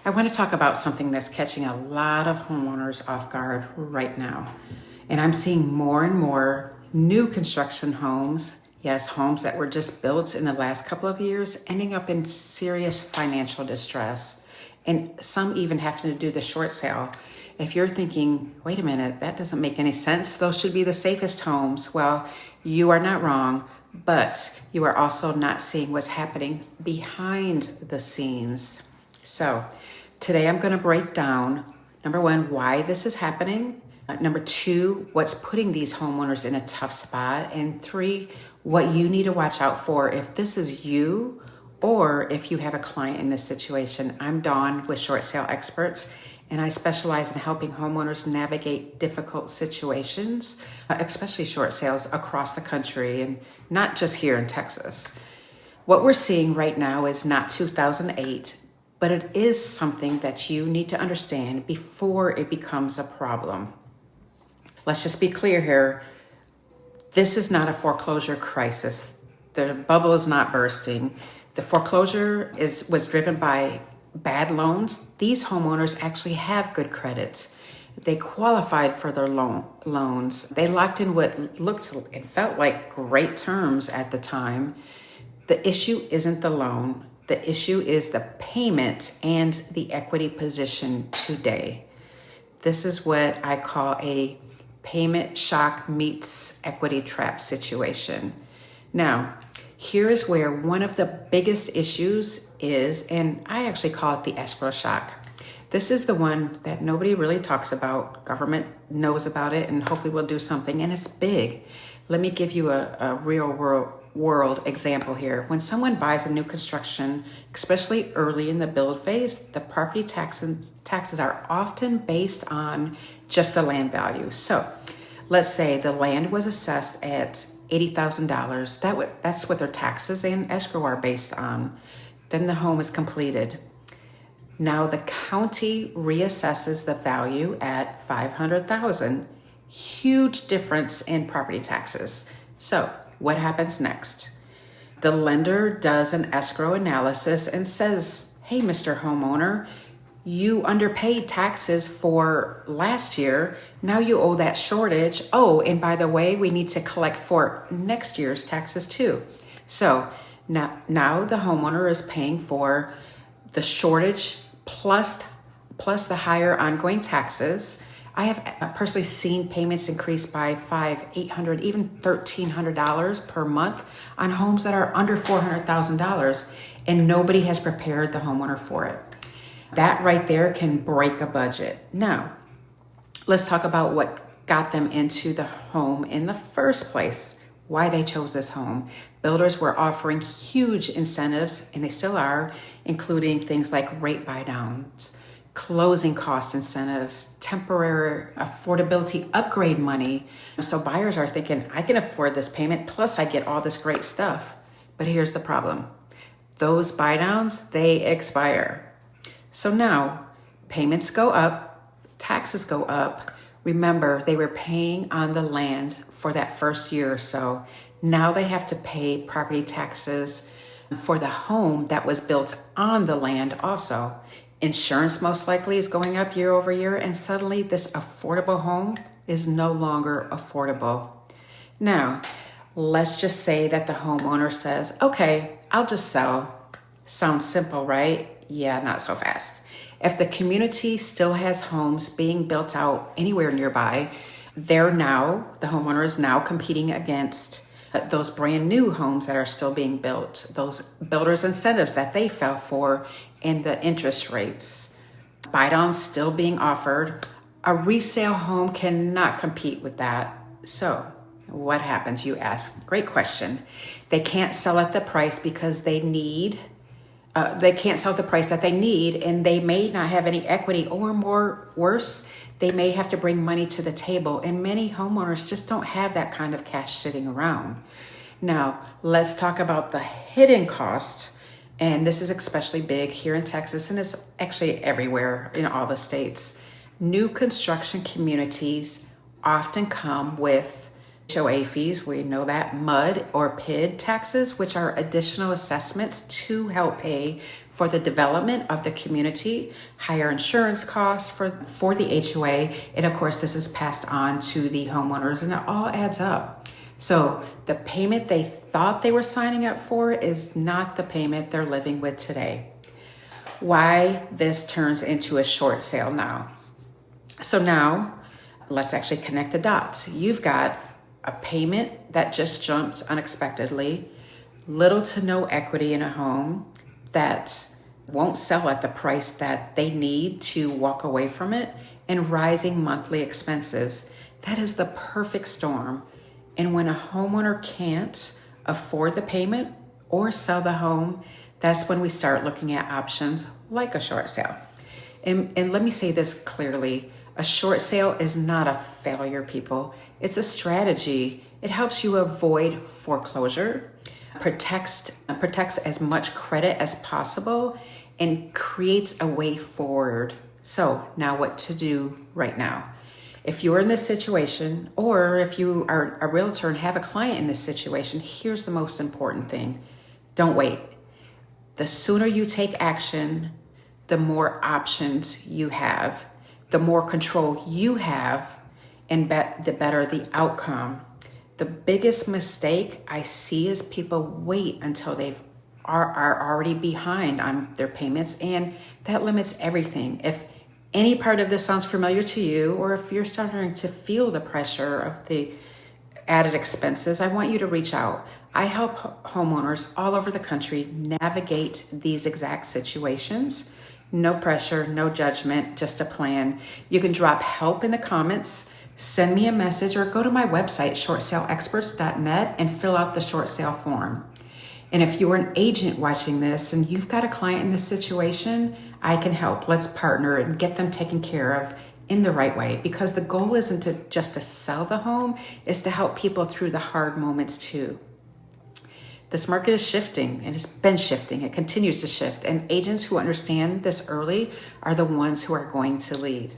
I want to talk about something that's catching a lot of homeowners off guard right now. And I'm seeing more and more new construction homes, yes, homes that were just built in the last couple of years, ending up in serious financial distress. And some even having to do the short sale. If you're thinking, wait a minute, that doesn't make any sense, those should be the safest homes. Well, you are not wrong, but you are also not seeing what's happening behind the scenes. So today I'm going to break down, number one, why this is happening. Number two, what's putting these homeowners in a tough spot. And three, what you need to watch out for if this is you or if you have a client in this situation. I'm Dawn with Short Sale Experts, and I specialize in helping homeowners navigate difficult situations, especially short sales across the country and not just here in Texas. What we're seeing right now is not 2008, but it is something that you need to understand before it becomes a problem. Let's just be clear here. This is not a foreclosure crisis. The bubble is not bursting. The foreclosure was driven by bad loans. These homeowners actually have good credit. They qualified for their loans. They locked in what looked and felt like great terms at the time. The issue isn't the loan. The issue is the payment and the equity position today. This is what I call a payment shock meets equity trap situation. Now, here is where one of the biggest issues is, and I actually call it the escrow shock. This is the one that nobody really talks about. Government knows about it and hopefully will do something, and it's big. Let me give you a real world example here. When someone buys a new construction, especially early in the build phase, the property taxes are often based on just the land value. So let's say the land was assessed at $80,000. That's what their taxes and escrow are based on. Then the home is completed. Now the county reassesses the value at $500,000. Huge difference in property taxes. So what happens next? The lender does an escrow analysis and says, hey, Mr. Homeowner, you underpaid taxes for last year. Now you owe that shortage. Oh, and by the way, we need to collect for next year's taxes too. So now the homeowner is paying for the shortage plus the higher ongoing taxes. I have personally seen payments increase by $500, $800, even $1,300 per month on homes that are under $400,000, and nobody has prepared the homeowner for it. That right there can break a budget. Now, let's talk about what got them into the home in the first place, why they chose this home. Builders were offering huge incentives, and they still are, including things like rate buydowns, closing cost incentives, temporary affordability upgrade money. So buyers are thinking, I can afford this payment, plus I get all this great stuff. But here's the problem. Those buydowns, they expire. So now payments go up, taxes go up. Remember, they were paying on the land for that first year or so. Now they have to pay property taxes for the home that was built on the land also. Insurance most likely is going up year over year, and suddenly this affordable home is no longer affordable. Now, let's just say that the homeowner says, okay, I'll just sell. Sounds simple, right? Yeah, not so fast. If the community still has homes being built out anywhere nearby, the homeowner is now competing against those brand new homes that are still being built, those builders' incentives that they fell for, and the interest rates. Buy-downs still being offered. A resale home cannot compete with that. So what happens, you ask? Great question. They can't sell at the price because they can't sell the price that they need, and they may not have any equity, or worse, they may have to bring money to the table, and many homeowners just don't have that kind of cash sitting around. Now, let's talk about the hidden cost, and this is especially big here in Texas, and it's actually everywhere in all the states. New construction communities often come with HOA fees, we know that, MUD or PID taxes, which are additional assessments to help pay for the development of the community, higher insurance costs for the HOA, and of course this is passed on to the homeowners, and it all adds up. So the payment they thought they were signing up for is not the payment they're living with today. Why this turns into a short sale now. So now let's actually connect the dots. You've got a payment that just jumped unexpectedly, little to no equity in a home that won't sell at the price that they need to walk away from it, and rising monthly expenses. That is the perfect storm. And when a homeowner can't afford the payment or sell the home, that's when we start looking at options like a short sale. And let me say this clearly. A short sale is not a failure, people. It's a strategy. It helps you avoid foreclosure, protects as much credit as possible, and creates a way forward. So now what to do right now? If you're in this situation, or if you are a realtor and have a client in this situation, here's the most important thing. Don't wait. The sooner you take action, the more options you have, the more control you have, and the better the outcome. The biggest mistake I see is people wait until they are already behind on their payments, and that limits everything. If any part of this sounds familiar to you, or if you're starting to feel the pressure of the added expenses, I want you to reach out. I help homeowners all over the country navigate these exact situations. No pressure, no judgment, just a plan. You can drop help in the comments, send me a message, or go to my website, shortsaleexperts.net, and fill out the short sale form. And if you're an agent watching this and you've got a client in this situation, I can help. Let's partner and get them taken care of in the right way, because the goal isn't just to sell the home, is to help people through the hard moments too. This market is shifting, and it's been shifting. It continues to shift, and agents who understand this early are the ones who are going to lead.